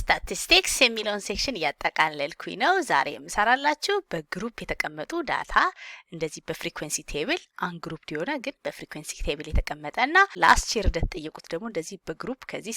ስታቲስቲክስ የሚለውን ሴክሽን እያጠቃለልኩኝ ነው። ዛሬ የምሰራላችሁ በግሩፕ የተቀመጡ ዳታ እንደዚህ በፍሪኩዌንሲ ቴብል አንግሩፕድ የሆነ ግን በፍሪኩዌንሲ ቴብል የተቀመጠና ላስት ይር እንደተጠየቁት ደግሞ እንደዚህ በግሩፕ ከዚህ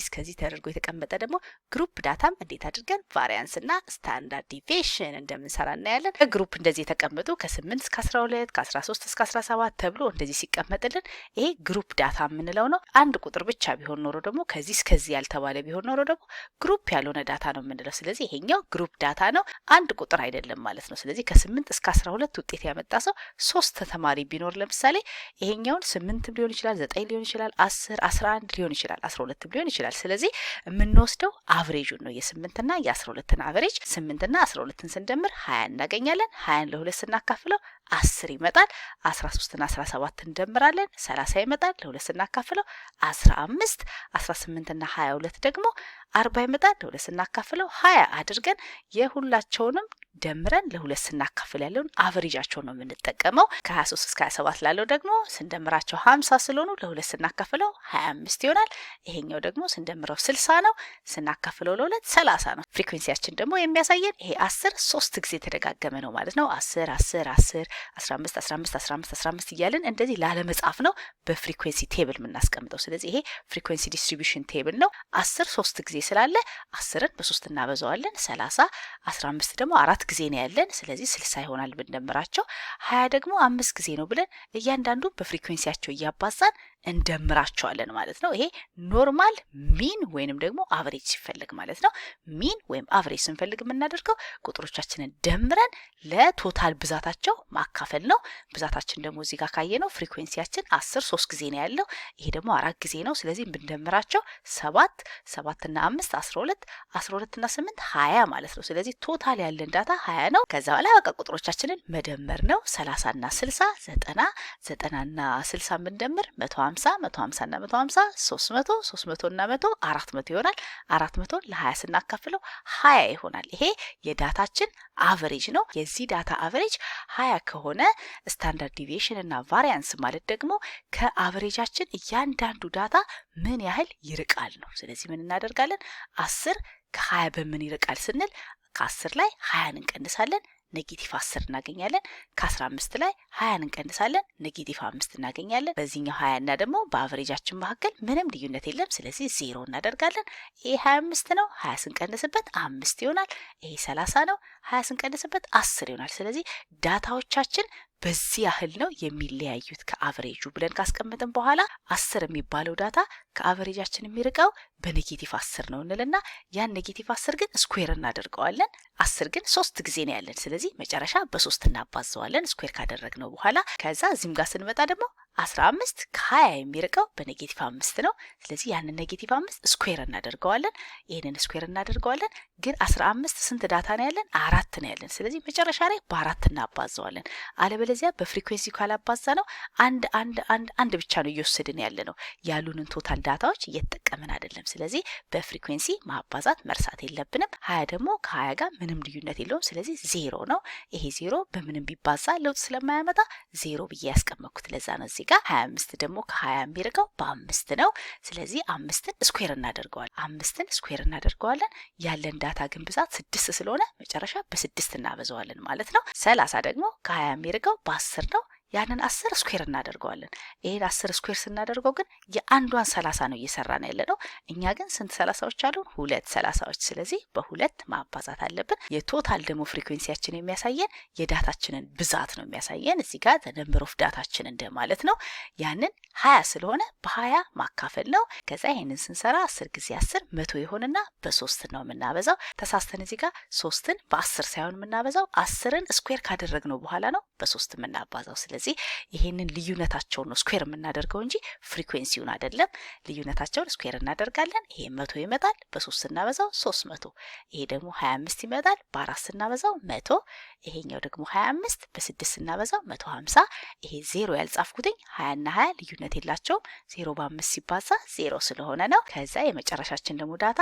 እስከዚህ ተደርጎ የተቀመጠ ደግሞ ግሩፕ ዳታም እንዴት አድርገን ቫሪያንስ እና ስታንዳርድ ዲቪዬሽን እንደምንሰራ እናያለን። በግሩፕ እንደዚህ የተቀመጡ ከ8 እስከ 12 ከ13 እስከ 17 ተብሎ እንደዚህ ሲቀመጥልን ይሄ ግሩፕ ዳታ የምንለው ነው። አንድ ቁጥር ብቻ ቢሆን ኖሮ ደግሞ ከዚህ እስከዚህ ያልተባለ ቢሆን ኖሮ ደግሞ ግሩፕ ያልሆነ ዳታ ነው የምንለው። ስለዚህ ይሄኛው ግሩፕ ዳታ ነው፣ አንድ ቁጥር አይደለም ማለት ነው። ስለዚህ ከ8 እስከ 12 ውጤት ያመጣ ሰው 3 ተማሪ ቢኖር ለምሳሌ ይሄኛውን 8 ሊሆን ይችላል፣ 9 ሊሆን ይችላል፣ 10 11 ሊሆን ይችላል፣ 12 ሊሆን ይችላል። ስለዚህ የምንወስደው አቨሬጁን ነው፣ የ8 እና የ12ን አቨሬጅ። 8 እና 12ን ስንደምር 20 እናገኛለን። 20ን ለ2 ስናካፍለው 10 ይመጣል። 13 እና 17 እንደምራለን 30 ይመጣል። ለ2 ስናካፍለው 15። 18 እና 22 ደግሞ 40 ይመጣል። ለ2 ስናካፍለው 20 አድርገን የሁላቸውንም ደምረን ለ2 ስናካፍል ያለውን አቨሬጃቸው ነው የምንጠቀመው። ከ23 እስከ 27 ላለው ደግሞ ስንደምራቸው 50 ስለሆኑ ለ2 ስናካፍለው 25 ይሆናል። ይሄኛው ደግሞ ስንደምረው 60 ነው፣ ስናካፍለው ለ2 30 ነው። ፍሪኩዌንሲያችን ደግሞ የሚያሳየን ይሄ 10 3 ጊዜ ተደጋገመ ነው ማለት ነው። 10 10 10 15 15 15 15 እያልን እንደዚህ ላለመጻፍ ነው በፍሪኩዌንሲ ቴብል የምናስቀምጠው። ስለዚህ ይሄ ፍሪኩዌንሲ ዲስትሪቢዩሽን ቴብል ነው። 10 3 ጊዜ ስላለ 10ን በ3 እናበዛዋለን። 30 15 ደግሞ 4 ጊዜ ነው ያለን። ስለዚህ 60 ይሆናል ብንደምራቸው። 20 ደግሞ 5 ጊዜ ነው ብለን እያንዳንዱ በፍሪኩዌንሲያቸው እያባዛን እንደምራቸዋለን ማለት ነው። ይሄ ኖርማል ሚን ወይንም ደግሞ አቨሬጅ ሲፈልግ ማለት ነው። ሚን ወይም አቨሬጅ ስንፈልግ የምናደርገው ቁጥሮቻችንን ደምረን ለቶታል ብዛታቸው ማካፈል ነው። ብዛታችን ደግሞ እዚህ ጋር ካየ ነው ፍሪኩዌንሲያችን 10 3 ጊዜ ነው ያለው። ይሄ ደግሞ 4 ጊዜ ነው። ስለዚህ ብንደምራቸው 7 7 እና 5 12 12 እና 8 20 ማለት ነው። ስለዚህ ቶታል ያለን ዳታ 20 ነው። ከዛ በኋላ በቃ ቁጥሮቻችንን መደመር ነው። 30 እና 60 90 90 እና 60 ብንደምር 150 150 እና 150 300 300 እና 100 400 ይሆናል። 400 ለ20 ስናካፍለው 20 ይሆናል። ይሄ የዳታችን አቨሬጅ ነው። የዚህ ዳታ አቨሬጅ 20 ከሆነ ስታንዳርድ ዲቪዬሽን እና ቫሪያንስ ማለት ደግሞ ከአቨሬጃችን እያንዳንዱ ዳታ ምን ያህል ይርቃል ነው። ስለዚህ ምን እናደርጋለን? 10 ከ20 በምን ይርቃል ስንል ከ10 ላይ 20ን እንቀንሳለን፣ ኔጌቲቭ 10 እናገኛለን። ከ15 ላይ 20ን እንቀንሳለን፣ ኔጌቲቭ 5 እናገኛለን። በዚህኛው 20 እና ደግሞ በአቨሬጃችን መካከል ምንም ልዩነት የለም። ስለዚህ 0 እናደርጋለን። ይሄ 25 ነው፣ 20 ስንቀንስበት 5 ይሆናል። ይሄ 30 ነው፣ 20 ስንቀንስበት 10 ይሆናል። ስለዚህ ዳታዎቻችን በዚህ ያህል ነው የሚለያዩት ከአቨሬጁ ብለን ካስቀመጥን በኋላ 10 የሚባለው ዳታ ከአቨሬጃችን የሚርቀው በኔጌቲቭ 10 ነው እንልና ያን ኔጌቲቭ 10 ግን ስኩዌር እናደርገዋለን። 10 ግን 3 ጊዜ ነው ያለን። ስለዚህ መጨረሻ በ3 እናባዘዋለን ስኩዌር ካደረግነው በኋላ። ከዛ እዚህም ጋር ስንመጣ ደግሞ 15 ከ20 የሚርቀው በኔጌቲቭ 5 ነው። ስለዚህ ያንን ኔጌቲቭ 5 ስኩዌር እናደርገዋለን። ይሄንን ስኩዌር እናደርገዋለን። ግን 15 ስንት ዳታ ነው ያለን? 4 ነው ያለን። ስለዚህ መጨረሻ ላይ በ4 እናባዘዋለን። አለበለዚያ በፍሪኩዌንሲ ካላባዛ ነው አንድ ብቻ ነው እየወሰድን ያለ ነው። ያሉንን ቶታል ዳታዎች እየተጠቀምን አይደለም። ስለዚህ በፍሪኩዌንሲ ማባዛት መርሳት የለብንም። 20 ደግሞ ከ20 ጋር ምንም ልዩነት የለውም። ስለዚህ 0 ነው። ይሄ 0 በምንም ቢባዛ ለውጥ ስለማያመጣ 0 ብዬ ያስቀመጥኩት ለዛ ነው። እዚህ ጋር 25 ደግሞ ከ20 የሚርቀው በ5 ነው። ስለዚህ 5ን ስኩዌር እናደርገዋለን። 5ን ስኩዌር እናደርገዋለን። ያለን ዳታ ግን ብዛት 6 ስለሆነ መጨረሻ በ6 እናበዛዋለን ማለት ነው። 30 ደግሞ ከ20 የሚርቀው በ10 ነው። ያንን 10 ስኩዌር እናደርገዋለን። ይሄን 10 ስኩዌር ስናደርገው ግን የአንዷን 30 ነው እየሰራን ያለ ነው። እኛ ግን ስንት 30ዎች አሉን? 2 30ዎች። ስለዚህ በ2 ማባዛት አለብን። የቶታል ደግሞ ፍሪኩዌንሲያችን የሚያሳየን የዳታችንን ብዛት ነው የሚያሳየን። እዚህ ጋር ነምበር ኦፍ ዳታችን እንደ ማለት ነው። ያንን 20 ስለሆነ በ20 ማካፈል ነው። ከዛ ይሄንን ስንሰራ 10 ጊዜ 10 100 ይሆንና በ3 ነው የምናበዛው። ተሳስተን እዚህ ጋር 3ን በ10 ሳይሆን የምናበዛው 10ን ስኩዌር ካደረግነው በኋላ ነው በ3 የምናባዛው። ስለዚህ ይሄንን ልዩነታቸውን ነው ስኩዌር የምናደርገው እንጂ ፍሪኩዌንሲውን አይደለም። ልዩነታቸውን ስኩዌር እናደርጋለን። ይሄ 100 ይመጣል፣ በ3 ስናበዛው 300። ይሄ ደግሞ 25 ይመጣል፣ በ4 ስናበዛው 100። ይሄኛው ደግሞ 25 በ6 ስናበዛው 150። ይሄ 0 ያልጻፍኩትኝ 20 እና 20 ልዩነት የላቸውም። 0 በ5 ሲባዛ 0 ስለሆነ ነው። ከዛ የመጨረሻችን ደግሞ ዳታ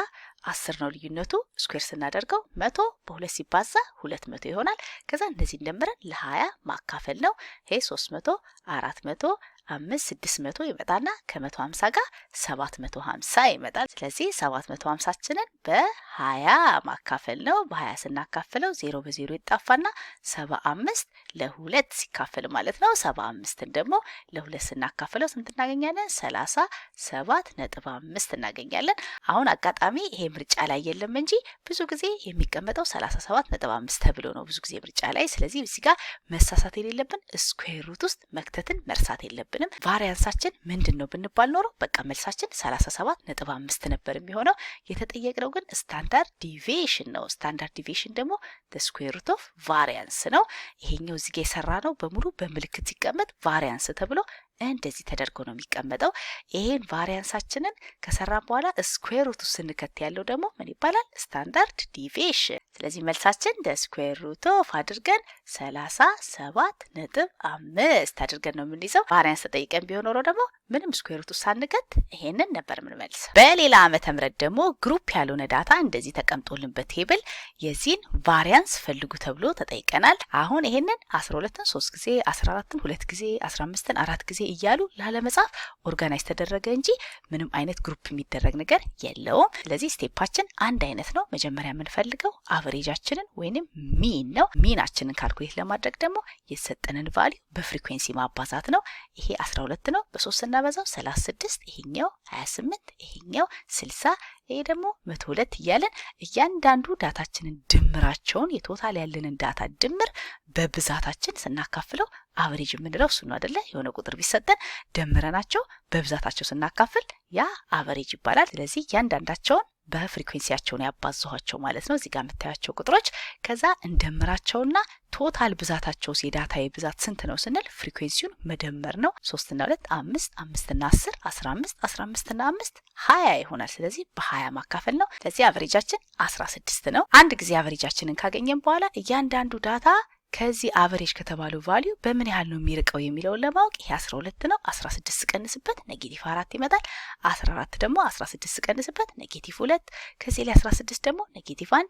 10 ነው ልዩነቱ። ስኩዌር ስናደርገው 100 በ2 ሲባዛ 200 ይሆናል። ከዛ እነዚህ እንደምረን ለ20 ማካፈል ነው። ይሄ 300 400 5 600 ይመጣና ከ150 ጋር 750 ይመጣል። ስለዚህ 750ችንን በ20 ማካፈል ነው። በ20 ስናካፍለው 0 በ0 ይጣፋና 75 ለ2 ሲካፈል ማለት ነው። 75ን ደግሞ ለ2 ስናካፍለው ስንት እናገኛለን? 37.5 እናገኛለን። አሁን አጋጣሚ ይሄ ምርጫ ላይ የለም እንጂ ብዙ ጊዜ የሚቀመጠው 37.5 ተብሎ ነው ብዙ ጊዜ ምርጫ ላይ። ስለዚህ እዚህ ጋር መሳሳት የሌለብን ስኩዌር ሩት ውስጥ መክተትን መርሳት የለብንም። ቫሪያንሳችን ምንድነው ብንባል ኖሮ በቃ መልሳችን 37.5 ነበር የሚሆነው። የተጠየቅነው ግን ስታንዳርድ ዲቪዬሽን ነው። ስታንዳርድ ዲቪዬሽን ደግሞ the square root of variance ነው። ይሄኛው እዚህ ጋር የሰራ ነው በሙሉ በምልክት ሲቀመጥ ቫሪያንስ ተብሎ እንደዚህ ተደርጎ ነው የሚቀመጠው። ይሄን ቫሪያንሳችንን ከሰራን በኋላ ስኩዌር ሩት ስንከት ያለው ደግሞ ምን ይባላል? ስታንዳርድ ዲቪዬሽን። ስለዚህ መልሳችን the square root of አድርገን 37.5 አድርገን ነው የምንይዘው። ቫሪያንስ ተጠይቀን ቢሆን ኖሮ ደግሞ ምንም ስኩዌር ሩት ሳንከት ይሄንን ነበር የምንመልሰው። በሌላ ዓመተ ምህረት ደግሞ ግሩፕ ያልሆነ ዳታ እንደዚህ ተቀምጦልን በቴብል የዚህን ቫሪያንስ ፈልጉ ተብሎ ተጠይቀናል። አሁን ይሄንን 12ን 3 ጊዜ 14ን 2 ጊዜ 15ን 4 ጊዜ እያሉ ላለመጻፍ ኦርጋናይዝ ተደረገ እንጂ ምንም አይነት ግሩፕ የሚደረግ ነገር የለውም። ስለዚህ ስቴፓችን አንድ አይነት ነው። መጀመሪያ የምንፈልገው አቨሬጃችንን ወይንም ሚን ነው። ሚናችንን ካልኩሌት ለማድረግ ደግሞ የተሰጠንን ቫልዩ በፍሪኩዌንሲ ማባዛት ነው። ይሄ 12 ነው። በ3 ስናበዛው 36፣ ይሄኛው 28፣ ይሄኛው 60፣ ይሄ ደግሞ 102 እያለን እያንዳንዱ ዳታችንን ድምራቸውን የቶታል ያለንን ዳታ ድምር በብዛታችን ስናካፍለው አቨሬጅ የምንለው እሱ ነው አይደለ? የሆነ ቁጥር ቢሰጠን ደምረናቸው በብዛታቸው ስናካፍል ያ አቨሬጅ ይባላል። ስለዚህ እያንዳንዳቸውን በፍሪኩዌንሲያቸውን ያባዛኋቸው ማለት ነው። እዚህ ጋር የምታያቸው ቁጥሮች ከዛ እንደምራቸውና ቶታል ብዛታቸው የዳታዬ ብዛት ስንት ነው ስንል ፍሪኩዌንሲውን መደመር ነው። 3 እና 2 5፣ 5 እና 10 15፣ 15 እና 5 20 ይሆናል። ስለዚህ በ20 ማካፈል ነው። ስለዚህ አቨሬጃችን 16 ነው። አንድ ጊዜ አቨሬጃችንን ካገኘን በኋላ እያንዳንዱ ዳታ ከዚህ አቨሬጅ ከተባለው ቫልዩ በምን ያህል ነው የሚርቀው የሚለውን ለማወቅ ይሄ 12 ነው። 16 ስቀንስበት -4 ይመጣል። 14 ደግሞ 16 ስቀንስበት -2፣ ከዚህ ላይ 16 ደግሞ -1፣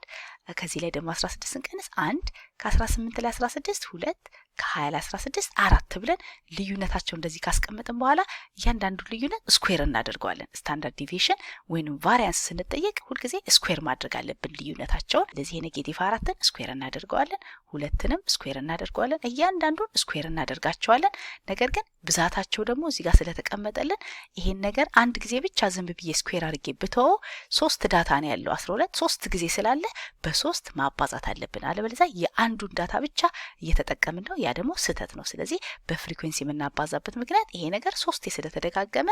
ከዚህ ላይ ደግሞ 16 ስንቀንስ 1፣ ከ18 ላይ 16 2፣ ከ20 ላይ 16 4 ብለን ልዩነታቸው እንደዚህ ካስቀመጥን በኋላ እያንዳንዱ ልዩነት ስኩዌር እናደርገዋለን። ስታንዳርድ ዲቪዬሽን ወይንም ቫሪያንስ ስንጠየቅ ሁልጊዜ ስኩዌር ማድረግ አለብን ልዩነታቸውን። ለዚህ -4ን ስኩዌር እናደርገዋለን፣ 2ንም ስኩዌር እናደርገዋለን፣ እያንዳንዱን ስኩዌር እናደርጋቸዋለን። ነገር ግን ብዛታቸው ደግሞ እዚህ ጋር ስለተቀመጠልን ይሄን ነገር አንድ ጊዜ ብቻ ዝም ብዬ ስኩዌር አድርጌ ብተው 3 ዳታ ነው ያለው 12 3 ጊዜ ስላለ በ3 ማባዛት አለብን። አለበለዚያ የአንዱን ዳታ ብቻ እየተጠቀምን ነው። ያ ደግሞ ስህተት ነው። ስለዚህ በፍሪኩዌንሲ የምናባዛበት ምክንያት ይሄ ነገር 3 ስለተደጋገመ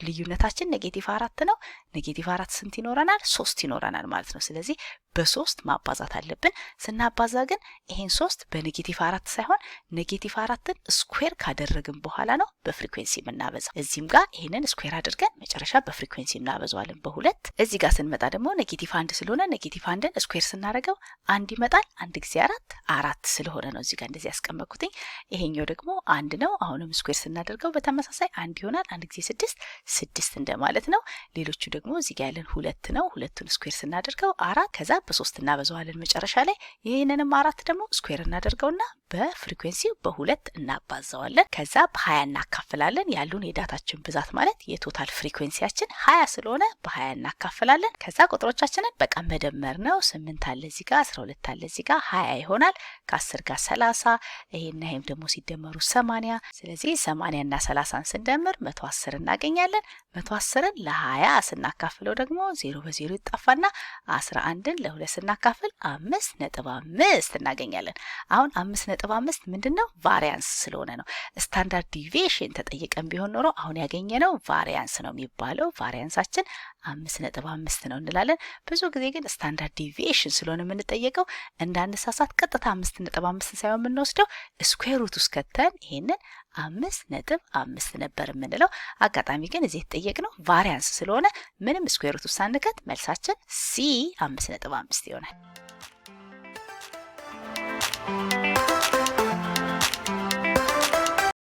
ልዩነታችን -4 ነው። -4 ስንት ይኖረናል? 3 ይኖረናል ማለት ነው። ስለዚህ በ3 ማባዛት አለብን። ስናባዛ ግን ይሄን 3 በ-4 ሳይሆን -4ን ስኩዌር ካደረግን በኋላ ነው በፍሪኩዌንሲ የምናበዛው። እዚህም ጋር ይሄንን ስኩዌር አድርገን መጨረሻ በፍሪኩዌንሲ እናበዛዋለን በ2። እዚህ ጋር ስንመጣ ደግሞ -1 ስለሆነ -1ን ስኩዌር ስናደርገው 1 ይመጣል። 1 ጊዜ 4 ስለሆነ ነው እዚህ ጋር እንደዚህ ያስቀመጥኩትኝ። ይሄኛው ደግሞ 1 ነው። አሁንም ስኩዌር ስናደርገው በተመሳሳይ 1 ይሆናል። 1 ጊዜ 6 እንደማለት ነው። ሌሎቹ ደግሞ እዚህ ጋር ያለን 2 ነው። 2ቱን ስኩዌር ስናደርገው 4፣ ከዛ በ3 እናበዛዋለን መጨረሻ ላይ። ይሄንንም 4 ደግሞ ስኩዌር እናደርገውና በፍሪኩዌንሲው በ2 እናባዛዋለን። ከዛ በ20 እናካፍላለን። ያሉን የዳታችን ብዛት ማለት የቶታል ፍሪኩዌንሲያችን 20 ስለሆነ በ20 እናካፍላለን። ከዛ ቁጥሮቻችንን በቃ መደመር ነው። 8 አለ እዚህ ጋር፣ 12 አለ እዚህ ጋር፣ 20 ይሆናል። ከ10 ጋር 30፣ ይሄና ይሄም ደግሞ ሲደመሩ 80። ስለዚህ 80 እና 30ን ስንደምር 110 እናገኛለን። 110ን ለ20 ስናካፍለው ደግሞ 0 በ0 ይጣፋና 11ን ለ2 ስናካፍል 5.5 እናገኛለን። አሁን 5.5 ምንድነው? ቫሪያንስ ስለሆነ ነው። ስታንዳርድ ዲቪዬሽን ተጠይቀን ቢሆን ኖሮ አሁን ያገኘነው ቫሪያንስ ነው የሚባለው። ቫሪያንሳችን 5.5 ነው እንላለን። ብዙ ጊዜ ግን ስታንዳርድ ዲቪዬሽን ስለሆነ የምንጠየቀው እንዳንሳሳት ቀጥታ 5.5 ሳይሆን የምንወስደው ስኩዌር ሩት ውስጥ ከተን ይሄንን 5.5 ነበር የምንለው። አጋጣሚ ግን እዚህ የተጠየቅነው ቫሪያንስ ስለሆነ ምንም ስኩዌር ሩት ውስጥ ሳንከት መልሳችን ሲ 5.5 ይሆናል።